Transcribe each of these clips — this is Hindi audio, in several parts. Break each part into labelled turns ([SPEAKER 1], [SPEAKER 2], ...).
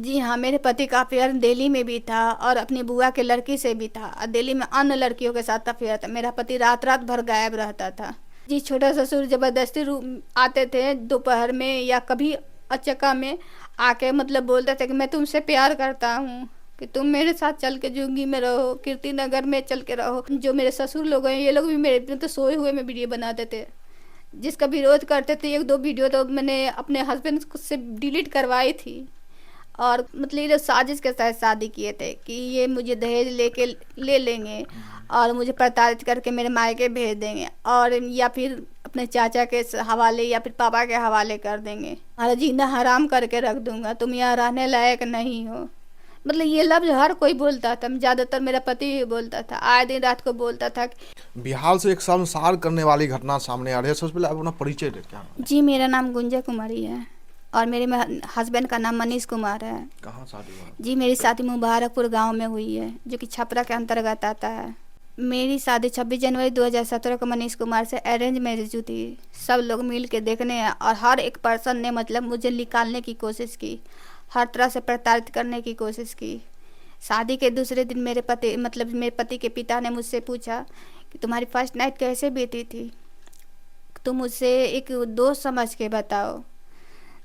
[SPEAKER 1] जी हाँ, मेरे पति का अफेयर दिल्ली में भी था और अपनी बुआ के लड़की से भी था और दिल्ली में अन्य लड़कियों के साथ अफेयर था। मेरा पति रात रात भर गायब रहता था। जी, छोटा ससुर जबरदस्ती रूम आते थे दोपहर में या कभी अचक्का में आके बोलते थे कि मैं तुमसे प्यार करता हूँ, कि तुम मेरे साथ चल के जुंगी में रहो, कीर्ति नगर में चल के रहो। जो मेरे ससुर लोग हैं ये लोग भी मेरे तो सोए हुए में वीडियो बनाते थे, जिसका विरोध करते थे। एक दो वीडियो तो मैंने अपने हस्बैंड से डिलीट करवाई थी। और ये लोग साजिश के तहत शादी किए थे कि ये मुझे दहेज लेके ले लेंगे और मुझे प्रताड़ित करके मेरे मायके भेज देंगे, और या फिर अपने चाचा के हवाले या फिर पापा के हवाले कर देंगे। हमारा जीना हराम करके रख दूंगा, तुम यहाँ रहने लायक नहीं हो। ये लफ्ज हर कोई बोलता था, ज़्यादातर मेरा पति ही बोलता था, आए दिन रात को बोलता था।
[SPEAKER 2] बिहार से एक शर्मसार करने वाली घटना सामने आ रही है। सबसे पहले आप अपना परिचय दें, क्या?
[SPEAKER 1] जी, मेरा नाम गुंजा कुमारी है और मेरे हस्बैंड का नाम मनीष कुमार है।
[SPEAKER 2] कहाँ शादी हुआ?
[SPEAKER 1] जी, मेरी शादी मुबारकपुर गांव में हुई है, जो कि छपरा के अंतर्गत आता है। मेरी शादी 26 जनवरी 2017 को मनीष कुमार से अरेंज मैरिज हुई थी। सब लोग मिल के देखने और हर एक पर्सन ने मुझे निकालने की कोशिश की, हर तरह से प्रताड़ित करने की कोशिश की। शादी के दूसरे दिन मेरे पति के पिता ने मुझसे पूछा कि तुम्हारी फर्स्ट नाइट कैसे बीती थी, तुम मुझसे एक दोस्त समझ के बताओ।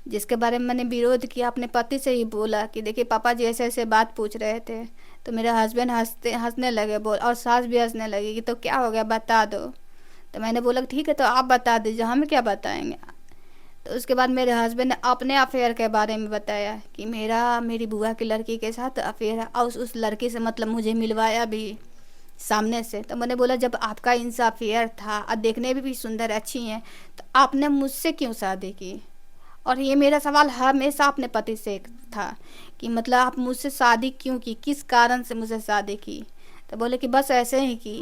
[SPEAKER 1] जिसके बारे में मैंने विरोध किया, अपने पति से ही बोला कि देखिए पापा जी ऐसे ऐसे बात पूछ रहे थे। तो मेरा हस्बैंड हंसने लगे, बोल, और सास भी हंसने लगी कि तो क्या हो गया, बता दो। तो मैंने बोला ठीक है, तो आप बता दीजिए, हम क्या बताएंगे। तो उसके बाद मेरे हस्बैंड ने अपने अफेयर के बारे में बताया कि मेरी बुआ की लड़की के साथ अफेयर है, और उस लड़की से मुझे मिलवाया भी सामने से। तो मैंने बोला जब आपका इनसे अफेयर था और देखने में भी सुंदर अच्छी हैं, तो आपने मुझसे क्यों शादी की। और ये मेरा सवाल हमेशा अपने पति से था कि आप मुझसे शादी क्यों की, किस कारण से मुझसे शादी की। तो बोले कि बस ऐसे ही की।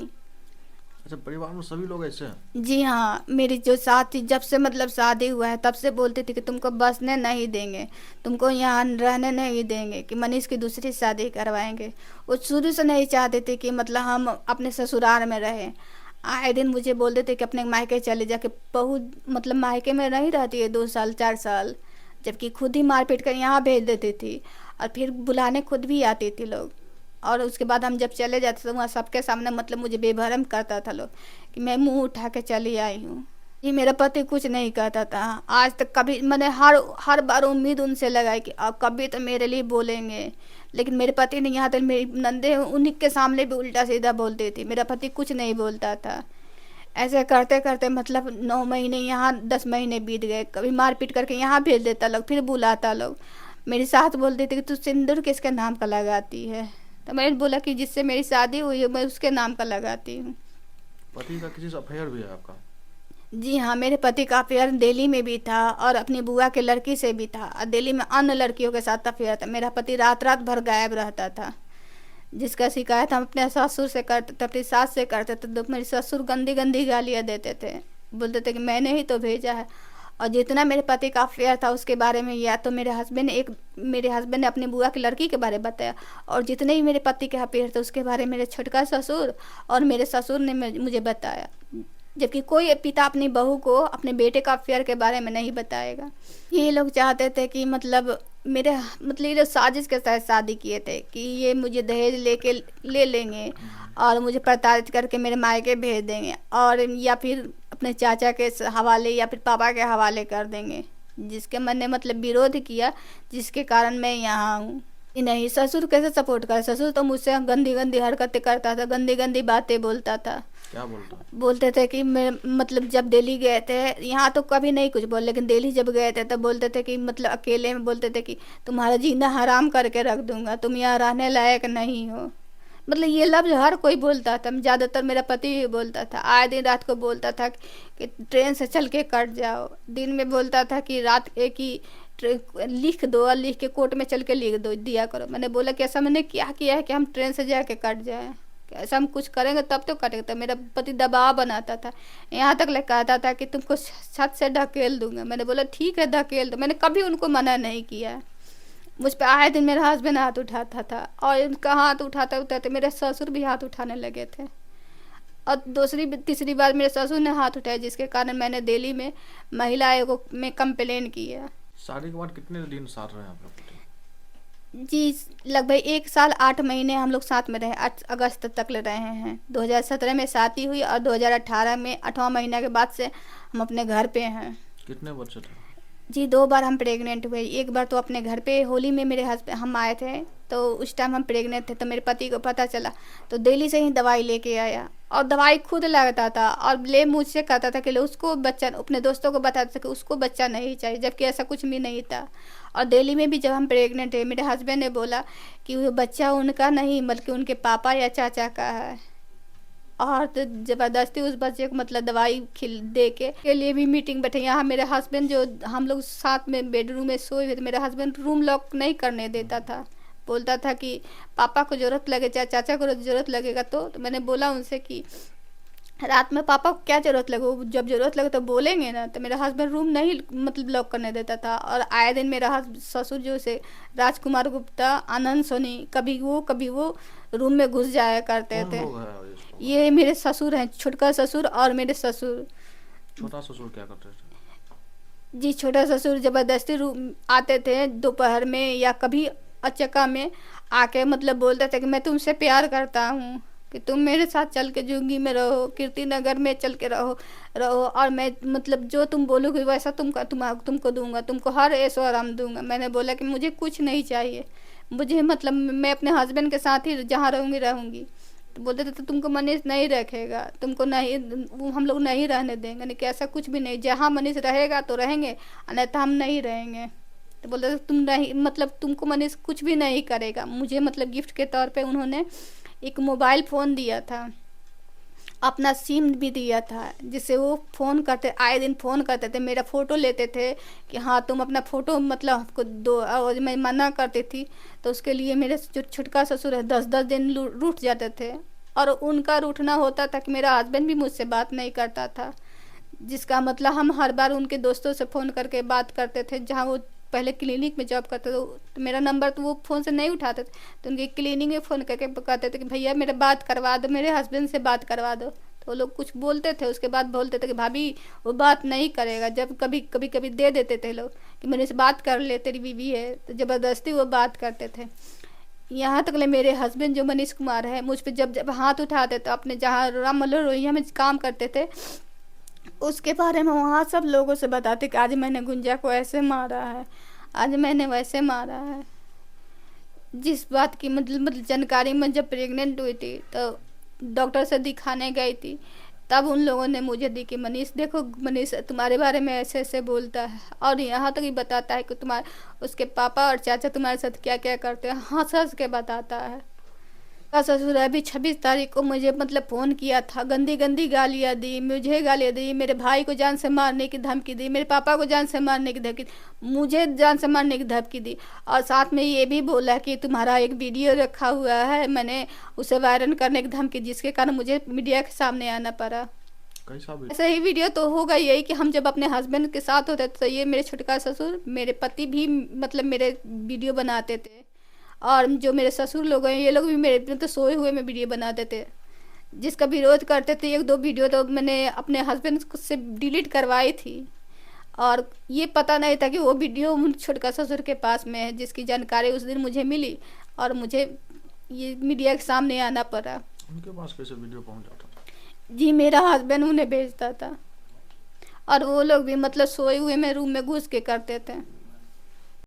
[SPEAKER 2] अच्छा, परिवार में सभी लोग ऐसे हैं?
[SPEAKER 1] जी हाँ, मेरी जो साथ थी जब से शादी हुआ है तब से बोलती थी कि तुमको बसने नहीं देंगे, तुमको यहाँ रहने नहीं देंगे, कि मनीष की दूसरी शादी करवाएंगे। वो शुरू से नहीं चाहते थे कि हम अपने ससुराल में रहें। आए दिन मुझे बोलते थे कि अपने मायके चले जाके, बहू मायके में नहीं रहती है 2 साल 4 साल, जबकि खुद ही मार पीट कर यहाँ भेज देती थी और फिर बुलाने खुद भी आती थी लोग। और उसके बाद हम जब चले जाते थे वहाँ सबके सामने मुझे बेभरम करता था लोग कि मैं मुंह उठा के चली आई हूँ। ये मेरा पति कुछ नहीं कहता था आज तक कभी। मैंने हर हर बार उम्मीद उनसे लगाई कि अब कभी तो मेरे लिए बोलेंगे, लेकिन मेरे पति ने, यहाँ तक मेरी नंदे उन्हीं के सामने भी उल्टा सीधा बोलती थी, मेरा पति कुछ नहीं बोलता था। ऐसे करते करते 9 महीने यहाँ 10 महीने बीत गए। कभी मार पीट करके यहाँ भेज देता लोग, फिर बुलाता लोग। मेरी सास बोलती थी कि तू सिंदूर किसके नाम का लगाती है। तो मैंने बोला कि जिससे मेरी शादी हुई है मैं उसके नाम का लगाती हूँ।
[SPEAKER 2] पति का किसी से अफेयर भी है आपका?
[SPEAKER 1] जी हाँ, मेरे पति का अफेयर दिल्ली में भी था और अपनी बुआ के लड़की से भी था और दिल्ली में अन्य लड़कियों के साथ अफेयर था। मेरा पति रात रात भर गायब रहता था, जिसका शिकायत हम अपने ससुर से करते थे, अपनी सास से करते थे। तो मेरे ससुर गंदी गंदी गालियाँ देते थे, बोलते थे कि मैंने ही तो भेजा है। और जितना मेरे पति का अफेयर था उसके बारे में या तो मेरे हस्बैंड ने अपनी बुआ की लड़की के बारे में बताया, और जितने भी मेरे पति के अफेयर थे उसके बारे में मेरे छोटका ससुर और मेरे ससुर ने मुझे बताया। जबकि कोई पिता अपनी बहू को अपने बेटे का अफेयर के बारे में नहीं बताएगा। ये लोग चाहते थे कि मेरे ये लोग साजिश के तहत शादी किए थे कि ये मुझे दहेज लेके ले लेंगे और मुझे प्रताड़ित करके मेरे मायके भेज देंगे, और या फिर अपने चाचा के हवाले या फिर पापा के हवाले कर देंगे। जिसके मैंने विरोध किया, जिसके कारण मैं यहाँ हूँ। नहीं, ससुर कैसे सपोर्ट करे, ससुर तो मुझसे गंदी गंदी हरकतें करता था, गंदी गंदी बातें बोलता था।
[SPEAKER 2] क्या बोलता?
[SPEAKER 1] बोलते थे कि मैं जब दिल्ली गए थे, यहाँ तो कभी नहीं कुछ बोल, लेकिन दिल्ली जब गए थे तब बोलते थे कि अकेले में बोलते थे कि तुम्हारा जीना हराम करके रख दूंगा, तुम यहाँ रहने लायक नहीं हो। ये लफ्ज हर कोई बोलता था, ज़्यादातर मेरा पति ही बोलता था। आए दिन रात को बोलता था कि ट्रेन से चल के कट जाओ। दिन में बोलता था कि रात एक ही लिख दो, और लिख के कोर्ट में चल के लिख दो दिया करो। मैंने बोला कि ऐसा मैंने क्या किया है कि हम ट्रेन से जाके कट जाए, ऐसा हम कुछ करेंगे तब तो कटेगा। तो मेरा पति दबाव बनाता था, यहाँ तक कहता था कि तुमको छत से ढकेल दूंगा। मैंने बोला ठीक है ढकेल दो, मैंने कभी उनको मना नहीं किया। मुझ पर आए दिन मेरा हस्बैंड हाथ उठाता था, और उनका हाथ उठाते उठाते मेरे ससुर भी हाथ उठाने लगे थे, और दूसरी तीसरी बार मेरे ससुर ने हाथ उठाया, जिसके कारण मैंने दिल्ली में महिला आयोग में कंप्लेन की है।
[SPEAKER 2] शादी के बाद कितने दिन साथ रहे आपके पति?
[SPEAKER 1] जी, लगभग 1 साल 8 महीने हम लोग साथ में रहे, 8 अगस्त तक ले रहे हैं। 2017 में शादी हुई और 2018 में 8वां महीना के बाद से हम अपने घर पे हैं।
[SPEAKER 2] कितने बच्चे थे?
[SPEAKER 1] जी, 2 बार हम प्रेग्नेंट हुए। एक बार तो अपने घर पे होली में मेरे हस्बैंड हम आए थे, तो उस टाइम हम प्रेग्नेंट थे, तो मेरे पति को पता चला, तो दिल्ली से ही दवाई लेके आया और दवाई खुद लगता था और ले मुझसे कहता था कि लो उसको बच्चा, अपने दोस्तों को बताता था कि उसको बच्चा नहीं चाहिए, जबकि ऐसा कुछ भी नहीं था। और दिल्ली में भी जब हम प्रेग्नेंट थे, मेरे हस्बैंड ने बोला कि वो बच्चा उनका नहीं बल्कि उनके पापा या चाचा का है। और तो ज़बरदस्ती उस बच्चे को मतलब दवाई खिल दे के लिए भी मीटिंग बैठे। यहाँ मेरे हस्बैंड, जो हम लोग साथ में बेडरूम में सोए हुए थे, मेरा हस्बैंड रूम लॉक नहीं करने देता था। बोलता था कि पापा को ज़रूरत लगे चाहे चाचा को ज़रूरत लगेगा तो मैंने बोला उनसे कि रात में पापा को क्या ज़रूरत लगे, वो जब ज़रूरत लगे तो बोलेंगे ना। तो मेरा हस्बैंड रूम नहीं मतलब लॉक करने देता था। और आए दिन मेरा ससुर जो से राजकुमार गुप्ता, आनंद सोनी, कभी वो रूम में घुस जाया करते
[SPEAKER 2] कौन
[SPEAKER 1] थे।
[SPEAKER 2] लोग हैं इसको?
[SPEAKER 1] ये मेरे ससुर हैं, छोटका ससुर और मेरे ससुर।
[SPEAKER 2] छोटा ससुर क्या करते थे?
[SPEAKER 1] जी, छोटा ससुर ज़बरदस्ती रूम आते थे दोपहर में या कभी अचका में आके मतलब बोलते थे कि मैं तुमसे प्यार करता हूँ, कि तुम मेरे साथ चल के जुंगी में रहो, कीर्ति नगर में चल के रहो रहो और मैं मतलब जो तुम बोलोगे वैसा तुमको दूंगा, तुमको हर ऐशो आराम दूंगा। मैंने बोला कि मुझे कुछ नहीं चाहिए, मुझे मतलब मैं अपने हस्बैंड के साथ ही जहाँ रहूँगी रहूँगी। तो बोलते थे तो तुमको मनीष नहीं रखेगा, तुमको नहीं, वो हम लोग नहीं रहने देंगे। नहीं कि ऐसा कुछ भी नहीं, जहाँ मनीष रहेगा तो रहेंगे, अन्यथा हम नहीं रहेंगे। तो बोलते थे तुम नहीं मतलब तुमको मनीष कुछ भी नहीं करेगा। मुझे मतलब गिफ्ट के तौर पे उन्होंने एक मोबाइल फ़ोन दिया था, अपना सिम भी दिया था, जिससे वो फ़ोन करते, आए दिन फ़ोन करते थे, मेरा फ़ोटो लेते थे कि हाँ तुम अपना फ़ोटो मतलब हमको दो। और मैं मना करती थी तो उसके लिए मेरे जो छुटका ससुर है 10-10 दिन रूठ जाते थे। और उनका रूठना होता था कि मेरा हस्बैंड भी मुझसे बात नहीं करता था, जिसका मतलब हम हर बार उनके दोस्तों से फ़ोन करके बात करते थे। जहाँ वो पहले क्लिनिक में जॉब करते थे तो मेरा नंबर तो वो फ़ोन से नहीं उठाते थे, तो उनके क्लिनिक में फ़ोन करके कहते थे कि भैया मेरे बात करवा दो, मेरे हस्बैंड से बात करवा दो। तो वो लोग कुछ बोलते थे, उसके बाद बोलते थे कि भाभी वो बात नहीं करेगा। जब कभी दे देते थे लोग कि मेरे से बात कर ले, तेरी बीवी है, तो ज़बरदस्ती वो बात करते थे। यहाँ तक ले मेरे हस्बैंड जो मनीष कुमार है, मुझ पर जब जब हाथ उठाते तो अपने जहाँ राम मनोहर रोहिया में काम करते थे उसके बारे में वहाँ सब लोगों से बताते कि आज मैंने गुंजा को ऐसे मारा है, आज मैंने वैसे मारा है। जिस बात की मतलब जानकारी में जब प्रेग्नेंट हुई थी तो डॉक्टर से दिखाने गई थी, तब उन लोगों ने मुझे दी कि मनीष देखो, मनीष तुम्हारे बारे में ऐसे ऐसे बोलता है और यहाँ तक ही बताता है कि तुम्हारे उसके पापा और चाचा तुम्हारे साथ क्या क्या करते हैं, हंस हंस के बताता है। का ससुर अभी 26 तारीख को मुझे मतलब फ़ोन किया था, गंदी गंदी गालियाँ दी, मुझे गालियाँ दी, मेरे भाई को जान से मारने की धमकी दी, मेरे पापा को जान से मारने की धमकी, मुझे जान से मारने की धमकी दी। और साथ में ये भी बोला कि तुम्हारा एक वीडियो रखा हुआ है, मैंने उसे वायरल करने की धमकी, जिसके कारण मुझे मीडिया के सामने आना पड़ा।
[SPEAKER 2] कैसा भी?
[SPEAKER 1] ऐसा ही वीडियो तो होगा यही कि हम जब अपने हस्बैंड के साथ होते तो ये मेरे छोटका ससुर, मेरे पति भी मतलब मेरे वीडियो बनाते थे। और जो मेरे ससुर लोग हैं ये लोग भी मेरे मतलब सोए हुए में वीडियो बनाते थे, जिसका विरोध करते थे। 1-2 वीडियो तो मैंने अपने हस्बैंड से डिलीट करवाई थी और ये पता नहीं था कि वो वीडियो छोटका ससुर के पास में है, जिसकी जानकारी उस दिन मुझे मिली और मुझे ये मीडिया के सामने आना पड़ा।
[SPEAKER 2] उनके पास कैसे वीडियो पहुंच जाता था?
[SPEAKER 1] जी, मेरा हस्बैंड उन्हें भेजता था और वो लोग भी मतलब सोए हुए में रूम में घुस के करते थे।